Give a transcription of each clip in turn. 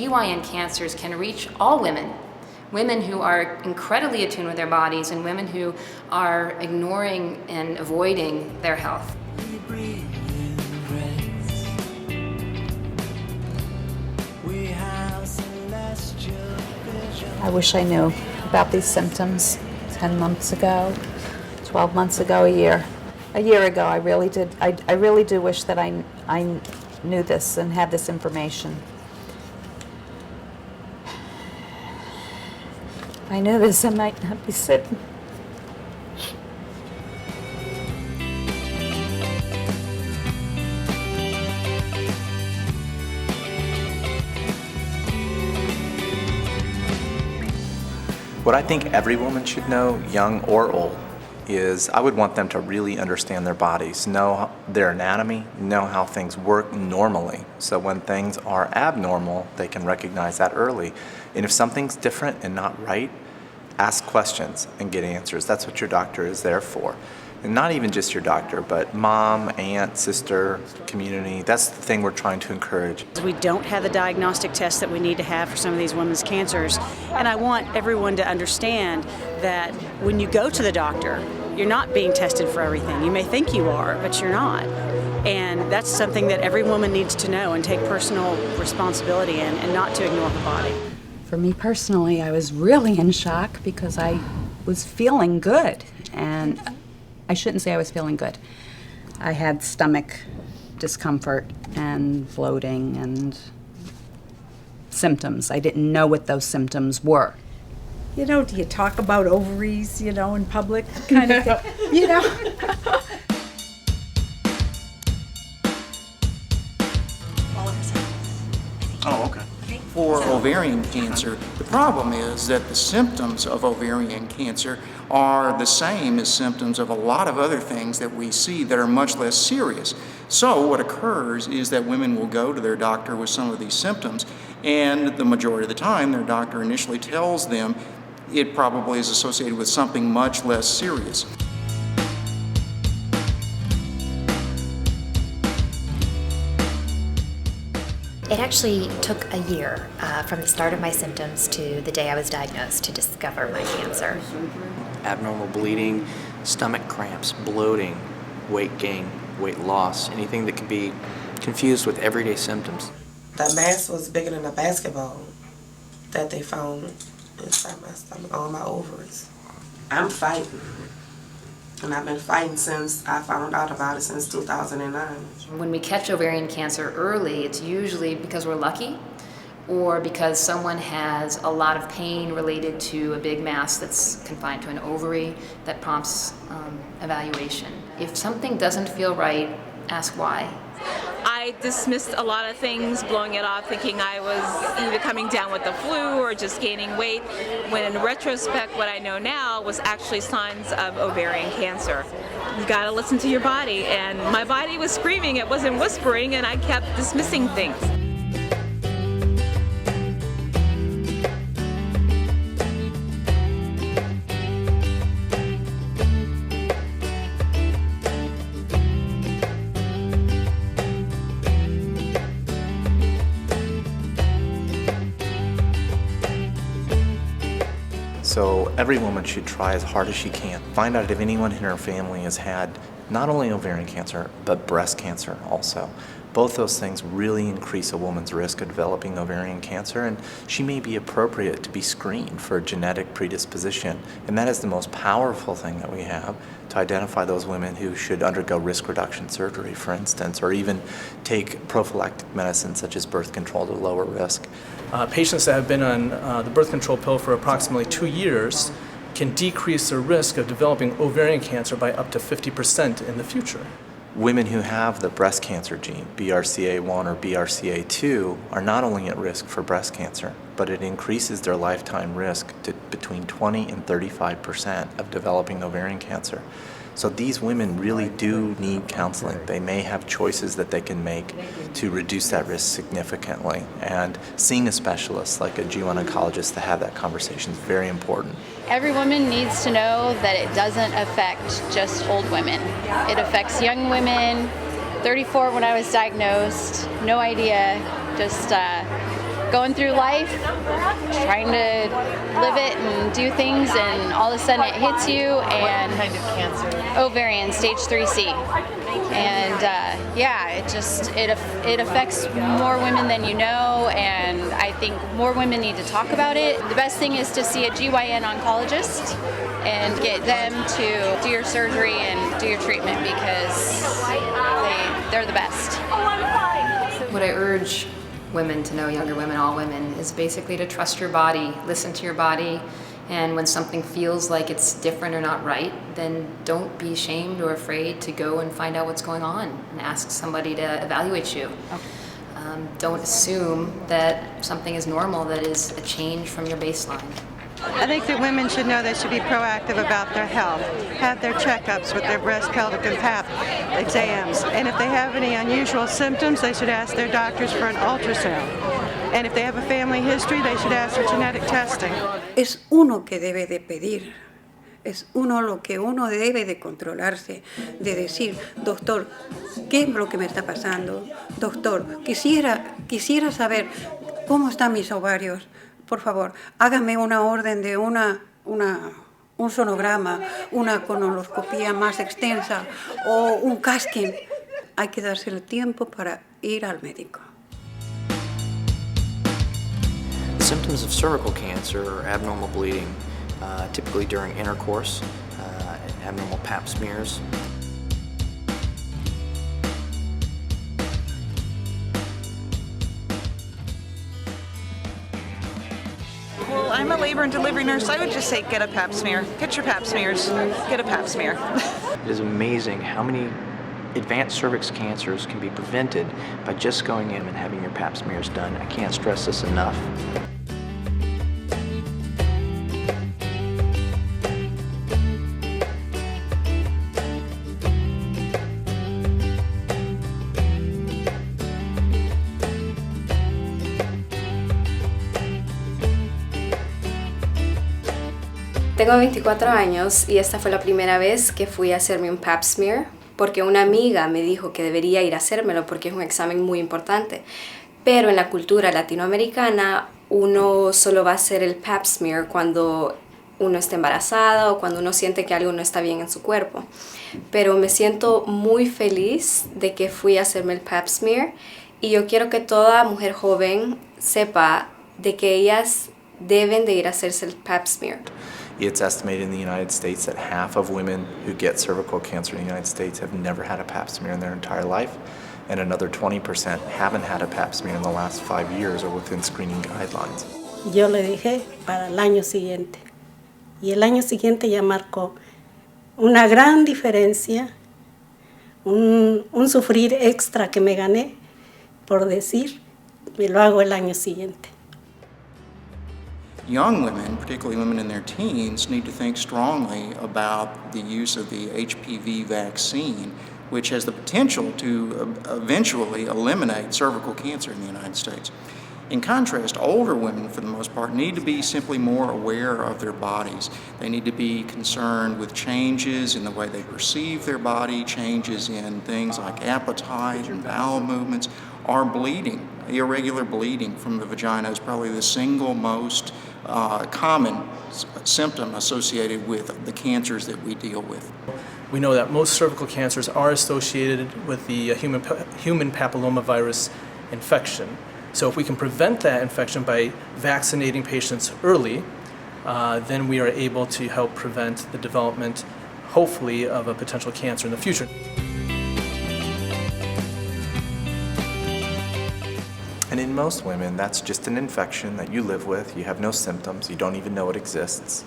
OBGYN cancers can reach all women. Women who are incredibly attuned with their bodies and women who are ignoring and avoiding their health. I wish I knew about these symptoms 10 months ago, 12 months ago, a year ago. I really did. I really do wish that I knew this and had this information. If I knew this, I might not be sitting. What I think every woman should know, young or old, is I would want them to really understand their bodies, know their anatomy, know how things work normally. So when things are abnormal, they can recognize that early. And if something's different and not right, ask questions and get answers. That's what your doctor is there for. And not even just your doctor, but mom, aunt, sister, community. That's the thing we're trying to encourage. We don't have the diagnostic tests that we need to have for some of these women's cancers. And I want everyone to understand that when you go to the doctor, you're not being tested for everything. You may think you are, but you're not. And that's something that every woman needs to know and take personal responsibility in, and not to ignore her body. For me personally, I was really in shock because I was feeling good. And I shouldn't say I was feeling good. I had stomach discomfort and bloating and symptoms. I didn't know what those symptoms were. You know, do you talk about ovaries, in public kind of thing? Oh, okay. For ovarian cancer, the problem is that the symptoms of ovarian cancer are the same as symptoms of a lot of other things that we see that are much less serious. So what occurs is that women will go to their doctor with some of these symptoms, and the majority of the time their doctor initially tells them it probably is associated with something much less serious. It actually took a year from the start of my symptoms to the day I was diagnosed to discover my cancer. Abnormal bleeding, stomach cramps, bloating, weight gain, weight loss, anything that can be confused with everyday symptoms. The mass was bigger than a basketball that they found inside my stomach, on my ovaries. I'm fighting. And I've been fighting since I found out about it, since 2009. When we catch ovarian cancer early, it's usually because we're lucky or because someone has a lot of pain related to a big mass that's confined to an ovary that prompts evaluation. If something doesn't feel right, ask why. I dismissed a lot of things, blowing it off, thinking I was either coming down with the flu or just gaining weight, when in retrospect what I know now was actually signs of ovarian cancer. You gotta listen to your body, and my body was screaming, it wasn't whispering, and I kept dismissing things. So every woman should try as hard as she can. Find out if anyone in her family has had not only ovarian cancer, but breast cancer also. Both those things really increase a woman's risk of developing ovarian cancer, and she may be appropriate to be screened for a genetic predisposition. And that is the most powerful thing that we have to identify those women who should undergo risk reduction surgery, for instance, or even take prophylactic medicines such as birth control to lower risk. Patients that have been on the birth control pill for approximately 2 years can decrease their risk of developing ovarian cancer by up to 50% in the future. Women who have the breast cancer gene, BRCA1 or BRCA2, are not only at risk for breast cancer, but it increases their lifetime risk to between 20 and 35% of developing ovarian cancer. So these women really do need counseling. They may have choices that they can make to reduce that risk significantly. And seeing a specialist like a GYN oncologist to have that conversation is very important. Every woman needs to know that it doesn't affect just old women. It affects young women. 34 when I was diagnosed, no idea, just going through life, trying to live it and do things, and all of a sudden it hits you. And what kind of cancer? Ovarian, stage 3C. And it affects more women than you know, and I think more women need to talk about it. The best thing is to see a GYN oncologist and get them to do your surgery and do your treatment, because they're the best. What I urge women to know, younger women, all women, is basically to trust your body, listen to your body, and when something feels like it's different or not right, then don't be ashamed or afraid to go and find out what's going on and ask somebody to evaluate you. Don't assume that something is normal that is a change from your baseline. I think that women should know they should be proactive about their health, have their checkups with their breast, pelvic, and pap exams. And if they have any unusual symptoms, they should ask their doctors for an ultrasound. And if they have a family history, they should ask for genetic testing. Es uno que debe de pedir. Es uno lo que uno debe de controlarse, de decir, doctor, ¿qué es lo que me está pasando? Doctor, quisiera saber cómo están mis ovarios. Por favor, hágame una orden de un sonograma, una colonoscopía más extensa o un casting. Hay que darse el tiempo para ir al médico. The symptoms of cervical cancer are abnormal bleeding, typically during intercourse, abnormal pap smears. Well, I'm a labor and delivery nurse. I would just say get a pap smear. Get your pap smears. Get a pap smear. It is amazing how many advanced cervix cancers can be prevented by just going in and having your pap smears done. I can't stress this enough. Tengo 24 años y esta fue la primera vez que fui a hacerme un pap smear porque una amiga me dijo que debería ir a hacérmelo porque es un examen muy importante. Pero en la cultura latinoamericana uno solo va a hacer el pap smear cuando uno está embarazada o cuando uno siente que algo no está bien en su cuerpo. Pero me siento muy feliz de que fui a hacerme el pap smear y yo quiero que toda mujer joven sepa de que ellas deben de ir a hacerse el pap smear. It's estimated in the United States that half of women who get cervical cancer in the United States have never had a pap smear in their entire life, and another 20% haven't had a pap smear in the last 5 years or within screening guidelines. Yo le dije para el año siguiente, y el año siguiente ya marcó una gran diferencia, un sufrir extra que me gané por decir, me lo hago el año siguiente. Young women, particularly women in their teens, need to think strongly about the use of the HPV vaccine, which has the potential to eventually eliminate cervical cancer in the United States. In contrast, older women, for the most part, need to be simply more aware of their bodies. They need to be concerned with changes in the way they perceive their body, changes in things like appetite and bowel movements, or bleeding. Irregular bleeding from the vagina is probably the single most common symptom associated with the cancers that we deal with. We know that most cervical cancers are associated with the human papillomavirus infection. So if we can prevent that infection by vaccinating patients early, then we are able to help prevent the development, hopefully, of a potential cancer in the future. And in most women, that's just an infection that you live with. You have no symptoms. You don't even know it exists.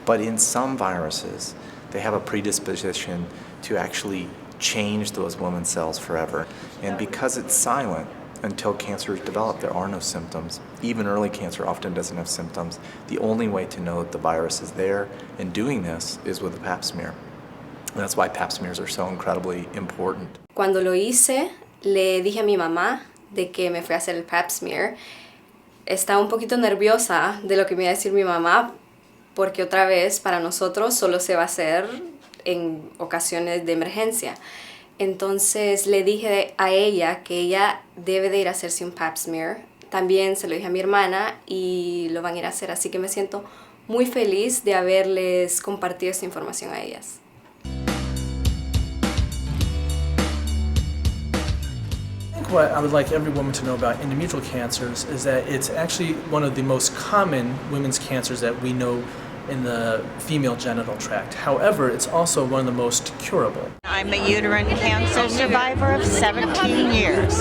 But in some viruses, they have a predisposition to actually change those women's cells forever. And because it's silent until cancer is developed, there are no symptoms. Even early cancer often doesn't have symptoms. The only way to know that the virus is there and doing this is with a pap smear. And that's why pap smears are so incredibly important. Cuando lo hice, le dije a mi mamá de que me fui a hacer el pap smear. Estaba un poquito nerviosa de lo que me iba a decir mi mamá, porque otra vez para nosotros solo se va a hacer en ocasiones de emergencia. Entonces le dije a ella que ella debe de ir a hacerse un pap smear También se lo dije a mi hermana y lo van a ir a hacer, así que me siento muy feliz de haberles compartido esta información a ellas. I think what I would like every woman to know about endometrial cancers is that it's actually one of the most common women's cancers that we know in the female genital tract. However, it's also one of the most curable. I'm a uterine cancer survivor of 17 years.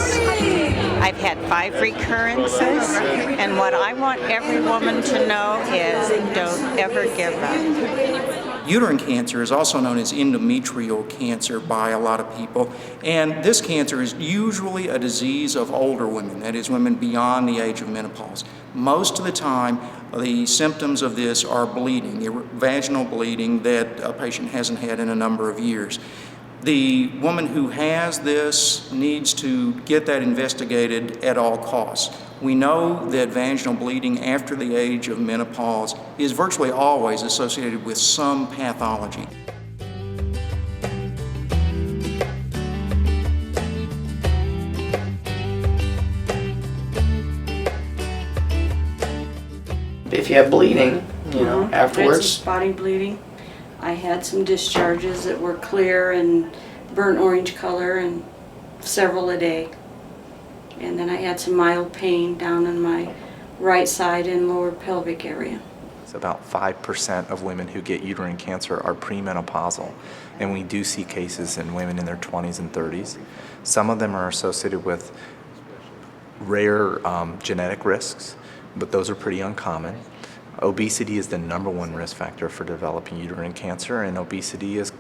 I've had 5 recurrences, and what I want every woman to know is don't ever give up. Uterine cancer is also known as endometrial cancer by a lot of people, and this cancer is usually a disease of older women, that is, women beyond the age of menopause. Most of the time, the symptoms of this are bleeding, vaginal bleeding that a patient hasn't had in a number of years. The woman who has this needs to get that investigated at all costs. We know that vaginal bleeding after the age of menopause is virtually always associated with some pathology. If you have bleeding, you know, I had some afterwards, spotting bleeding. I had some discharges that were clear and burnt orange color and several a day. And then I had some mild pain down in my right side and lower pelvic area. It's about 5% of women who get uterine cancer are premenopausal, and we do see cases in women in their 20s and 30s. Some of them are associated with rare genetic risks, but those are pretty uncommon. Obesity is the #1 risk factor for developing uterine cancer, and obesity is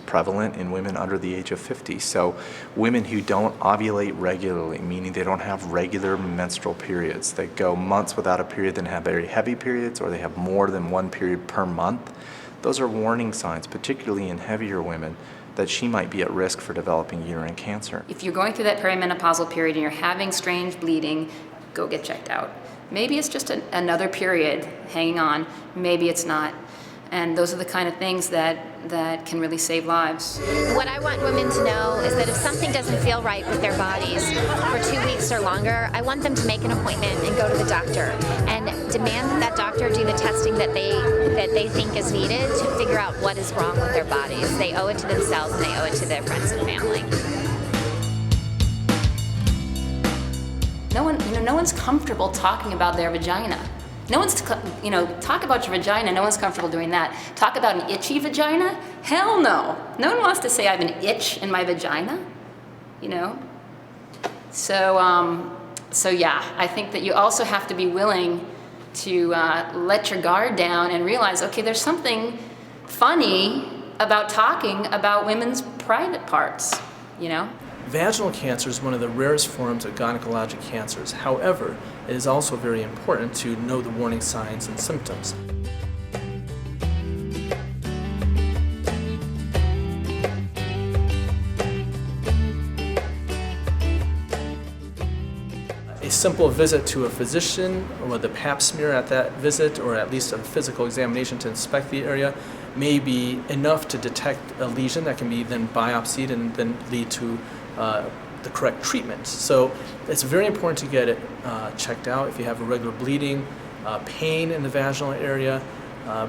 prevalent in women under the age of 50. So women who don't ovulate regularly, meaning they don't have regular menstrual periods, they go months without a period, then have very heavy periods, or they have more than one period per month, those are warning signs, particularly in heavier women, that she might be at risk for developing uterine cancer. If you're going through that perimenopausal period and you're having strange bleeding, go get checked out. Maybe it's just another period hanging on, maybe it's not. And those are the kind of things that can really save lives. What I want women to know is that if something doesn't feel right with their bodies for 2 weeks or longer, I want them to make an appointment and go to the doctor and demand that that doctor do the testing that they think is needed to figure out what is wrong with their bodies. They owe it to themselves and they owe it to their friends and family. No one's comfortable talking about their vagina. No one's, talk about your vagina, no one's comfortable doing that. Talk about an itchy vagina? Hell no. No one wants to say I have an itch in my vagina, So yeah, I think that you also have to be willing to let your guard down and realize, okay, there's something funny about talking about women's private parts, Vaginal cancer is one of the rarest forms of gynecologic cancers. However, it is also very important to know the warning signs and symptoms. A simple visit to a physician with a pap smear at that visit, or at least a physical examination to inspect the area, may be enough to detect a lesion that can be then biopsied and then lead to the correct treatment. So it's very important to get it checked out if you have irregular bleeding, pain in the vaginal area,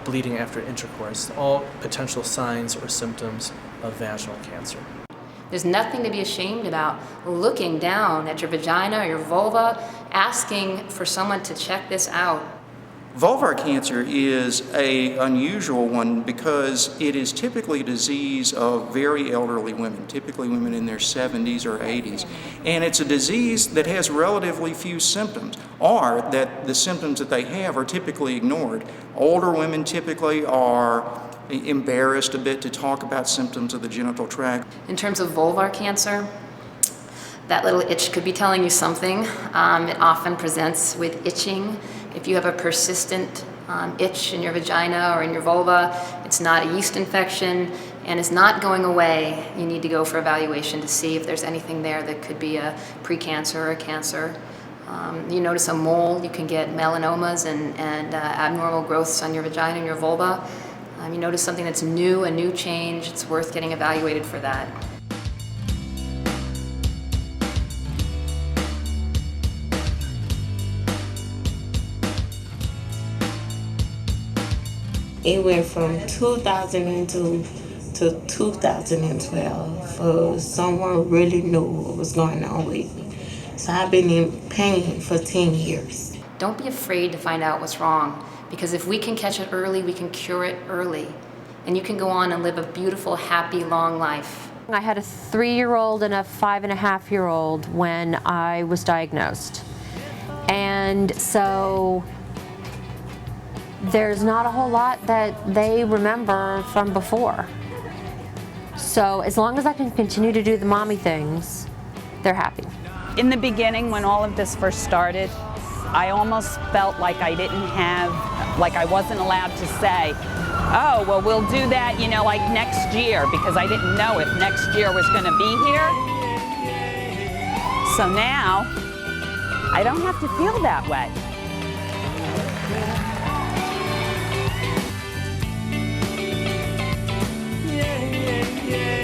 bleeding after intercourse, all potential signs or symptoms of vaginal cancer. There's nothing to be ashamed about looking down at your vagina or your vulva, asking for someone to check this out. Vulvar cancer is an unusual one because it is typically a disease of very elderly women, typically women in their 70s or 80s. And it's a disease that has relatively few symptoms, or that the symptoms that they have are typically ignored. Older women typically are embarrassed a bit to talk about symptoms of the genital tract. In terms of vulvar cancer, that little itch could be telling you something. It often presents with itching. If you have a persistent itch in your vagina or in your vulva, it's not a yeast infection and it's not going away, you need to go for evaluation to see if there's anything there that could be a precancer or a cancer. You notice a mole, you can get melanomas and abnormal growths on your vagina and your vulva. You notice something that's new, a new change, it's worth getting evaluated for that. It went from 2002 to 2012 for someone really knew what was going on with me. So I've been in pain for 10 years. Don't be afraid to find out what's wrong, because if we can catch it early, we can cure it early. And you can go on and live a beautiful, happy, long life. I had a 3-year-old and a 5.5-year-old when I was diagnosed. And so there's not a whole lot that they remember from before. So as long as I can continue to do the mommy things, they're happy. In the beginning, when all of this first started, I almost felt like I wasn't allowed to say, oh, well, we'll do that, like next year, because I didn't know if next year was going to be here. So now, I don't have to feel that way. Yeah, yeah, yeah.